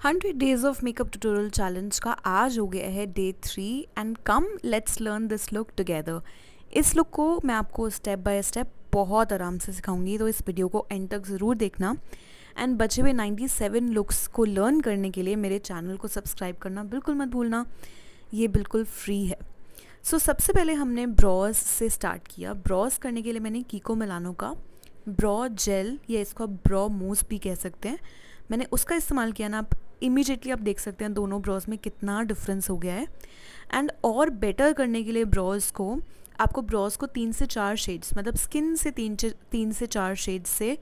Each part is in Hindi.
100 days of makeup tutorial challenge का आज हो गया है day 3 and come let's learn this look together. इस लुक को मैं आपको स्टेप बाय स्टेप बहुत आराम से सिखाऊंगी, तो इस वीडियो को एंड तक ज़रूर देखना। एंड बचे हुए 97 लुक्स को लर्न करने के लिए मेरे चैनल को सब्सक्राइब करना बिल्कुल मत भूलना, ये बिल्कुल फ्री है। सबसे पहले हमने ब्रॉज से स्टार्ट किया। ब्रॉज करने के लिए मैंने कीको मिलानो का ब्रॉ जेल या इसको ब्रॉ मूस भी कह सकते हैं, मैंने उसका इस्तेमाल किया ना। आप इमीडिएटली आप देख सकते हैं दोनों ब्रॉज में कितना डिफरेंस हो गया है। एंड और बेटर करने के लिए ब्रॉज को आपको ब्रॉज को 3 से 4 शेड्स, मतलब स्किन से 3 से 4 शेड्स से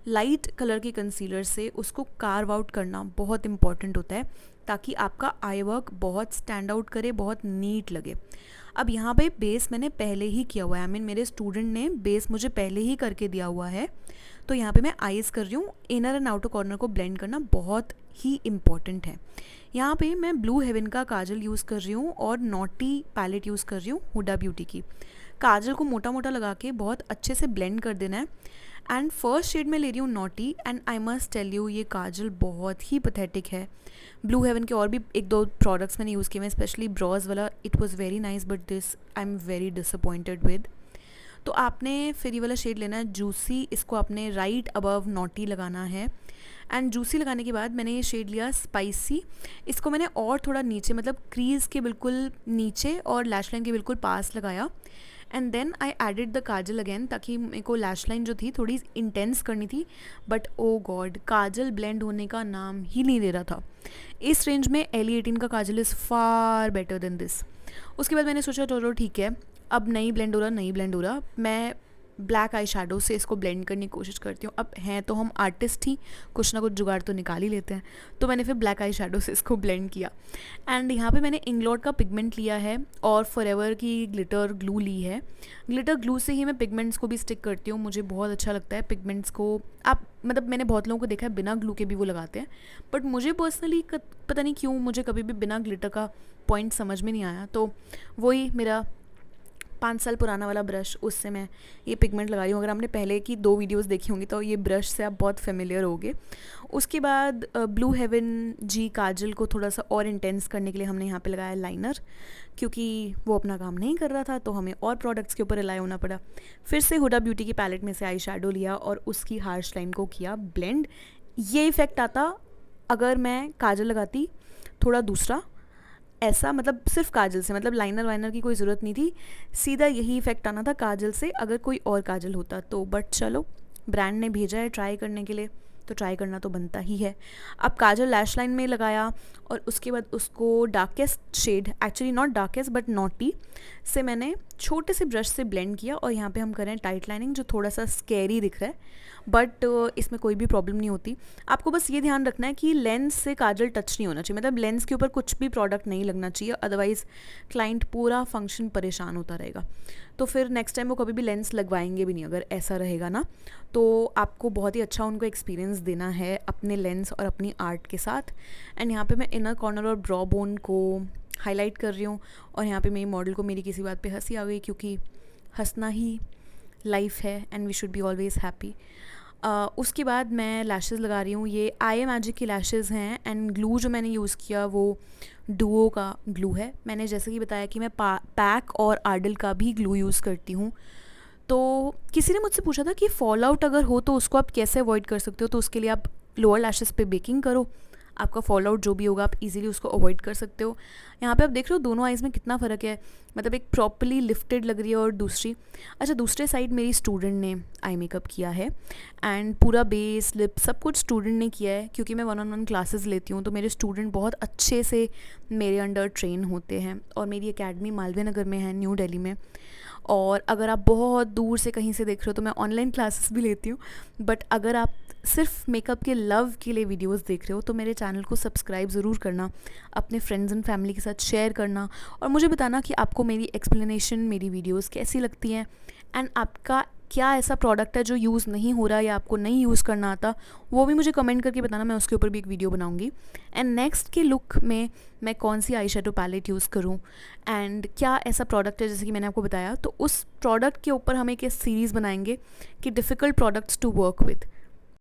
लाइट कलर के कंसीलर से उसको कार्व आउट करना बहुत इंपॉर्टेंट होता है, ताकि आपका आई वर्क बहुत स्टैंड आउट करे, बहुत नीट लगे। अब यहाँ पे बेस मैंने पहले ही किया हुआ है, मेरे स्टूडेंट ने बेस मुझे पहले ही करके दिया हुआ है। तो यहाँ पे मैं आईज़ कर रही हूँ। इनर एंड आउटर कॉर्नर को ब्लेंड करना बहुत ही इम्पॉर्टेंट है। यहाँ पे मैं ब्लू हेवन का काजल यूज़ कर रही हूँ और नॉटी पैलेट यूज़ कर रही हूँ हुडा ब्यूटी की। काजल को मोटा मोटा लगा के बहुत अच्छे से ब्लेंड कर देना है। एंड फर्स्ट शेड में ले रही हूँ naughty, and I must tell you ये काजल बहुत ही पैथेटिक है। ब्लू हेवन के और भी 1-2 प्रोडक्ट्स मैंने यूज़ किए हैं, स्पेशली ब्रॉज वाला, it was very nice, but this I am very disappointed with. तो आपने फिर ये वाला शेड लेना है जूसी, इसको आपने राइट अबव नॉटी लगाना है। एंड जूसी लगाने के बाद मैंने ये शेड लिया स्पाइसी, इसको मैंने और थोड़ा नीचे, मतलब क्रीज़ के बिल्कुल नीचे और लैश लाइन के बिल्कुल पास लगाया। And then I added the kajal again, ताकि मेरे को लैश लाइन जो थी थोड़ी इंटेंस करनी थी, but oh God kajal blend होने का नाम ही नहीं ले रहा था। इस रेंज में एली 18 का kajal is far better than this. उसके बाद मैंने सोचा चलो ठीक है, अब नहीं ब्लेंड हो रहा, मैं ब्लैक आई शेडो से इसको ब्लेंड करने की कोशिश करती हूँ। अब हैं तो हम आर्टिस्ट ही, कुछ ना कुछ जुगाड़ तो निकाल ही लेते हैं। तो मैंने फिर ब्लैक आई शेडो से इसको ब्लेंड किया। एंड यहाँ पे मैंने इंग्लॉट का पिगमेंट लिया है और फॉरएवर की ग्लिटर ग्लू ली है। ग्लिटर ग्लू से ही मैं पिगमेंट्स को भी स्टिक करती हूँ, मुझे बहुत अच्छा लगता है पिगमेंट्स को। आप मतलब मैंने बहुत लोगों को देखा है बिना ग्लू के भी वो लगाते हैं, बट मुझे पर्सनली पता नहीं क्यों मुझे कभी भी बिना ग्लिटर का पॉइंट समझ में नहीं आया। तो वही मेरा 5 साल पुराना वाला ब्रश, उससे मैं ये पिगमेंट लगा रही हूँ। अगर आपने पहले की 2 वीडियोस देखी होंगी तो ये ब्रश से आप बहुत फेमिलियर होगे। उसके बाद ब्लू हेवन जी काजल को थोड़ा सा और इंटेंस करने के लिए हमने यहाँ पे लगाया लाइनर, क्योंकि वो अपना काम नहीं कर रहा था तो हमें और प्रोडक्ट्स के ऊपर रिलाई होना पड़ा। फिर से हुडा ब्यूटी की पैलेट में से आई शेडो लिया और उसकी हार्श लाइन को किया ब्लेंड। ये इफ़ेक्ट आता अगर मैं काजल लगाती थोड़ा दूसरा ऐसा, मतलब सिर्फ काजल से, मतलब लाइनर वाइनर की कोई ज़रूरत नहीं थी, सीधा यही इफ़ेक्ट आना था काजल से अगर कोई और काजल होता तो। बट चलो, ब्रांड ने भेजा है ट्राई करने के लिए तो ट्राई करना तो बनता ही है। अब काजल लैश लाइन में लगाया और उसके बाद उसको darkest shade, actually not darkest but naughty से मैंने छोटे से ब्रश से ब्लेंड किया। और यहाँ पे हम करें टाइट लाइनिंग, जो थोड़ा सा स्कैरी दिख रहा है, बट इसमें कोई भी प्रॉब्लम नहीं होती। आपको बस ये ध्यान रखना है कि लेंस से काजल टच नहीं होना चाहिए, मतलब लेंस के ऊपर कुछ भी प्रोडक्ट नहीं लगना चाहिए, अदरवाइज़ क्लाइंट पूरा फंक्शन परेशान होता रहेगा। तो फिर नेक्स्ट टाइम वो कभी भी लेंस लगवाएंगे भी नहीं अगर ऐसा रहेगा ना। तो आपको बहुत ही अच्छा उनको एक्सपीरियंस देना है अपने लेंस और अपनी आर्ट के साथ। एंड यहाँ पे मैं इनर कॉर्नर और ब्रॉ बोन को हाईलाइट कर रही हूँ। और यहाँ पे मेरी मॉडल को मेरी किसी बात पे हंसी आ गई, क्योंकि हंसना ही लाइफ है and we should be always happy. उसके बाद मैं लैशेज़ लगा रही हूँ। ये आई मैजिक की लैशेज़ हैं एंड ग्लू जो मैंने यूज़ किया वो डुओ का ग्लू है। मैंने जैसे कि बताया कि मैं पैक और आर्डल का भी ग्लू यूज़ करती हूँ। तो किसी ने मुझसे पूछा था कि फॉल आउट अगर हो तो उसको आप कैसे अवॉइड कर सकते हो। तो उसके लिए आप लोअर लैशेज़ पे बेकिंग करो, आपका फॉल आउट जो भी होगा आप इजीली उसको अवॉइड कर सकते हो। यहाँ पे आप देख रहे हो दोनों आइज़ में कितना फ़र्क है, मतलब एक प्रॉपर्ली लिफ्टेड लग रही है और दूसरी। अच्छा, दूसरे साइड मेरी स्टूडेंट ने आई मेकअप किया है एंड पूरा बेस लिप सब कुछ स्टूडेंट ने किया है, क्योंकि मैं 1-on-1 क्लासेस लेती हूँ तो मेरे स्टूडेंट बहुत अच्छे से मेरे अंडर ट्रेन होते हैं। और मेरी एकेडमी मालवीय नगर में है, न्यू दिल्ली में। और अगर आप बहुत दूर से कहीं से देख रहे हो तो मैं ऑनलाइन क्लासेस भी लेती हूँ। बट अगर आप सिर्फ मेकअप के लव के लिए वीडियोस देख रहे हो तो मेरे चैनल को सब्सक्राइब ज़रूर करना, अपने फ्रेंड्स एंड फैमिली के साथ शेयर करना और मुझे बताना कि आपको मेरी एक्सप्लेनेशन, मेरी वीडियोस कैसी लगती हैं। एंड आपका क्या ऐसा प्रोडक्ट है जो यूज़ नहीं हो रहा या आपको नहीं यूज़ करना आता, वो भी मुझे कमेंट करके बताना, मैं उसके ऊपर भी एक वीडियो बनाऊंगी। एंड नेक्स्ट के लुक में मैं कौन सी आई शेडो पैलेट यूज़ करूं एंड क्या ऐसा प्रोडक्ट है जैसे कि मैंने आपको बताया, तो उस प्रोडक्ट के ऊपर हम एक सीरीज़ बनाएंगे कि difficult products to work with.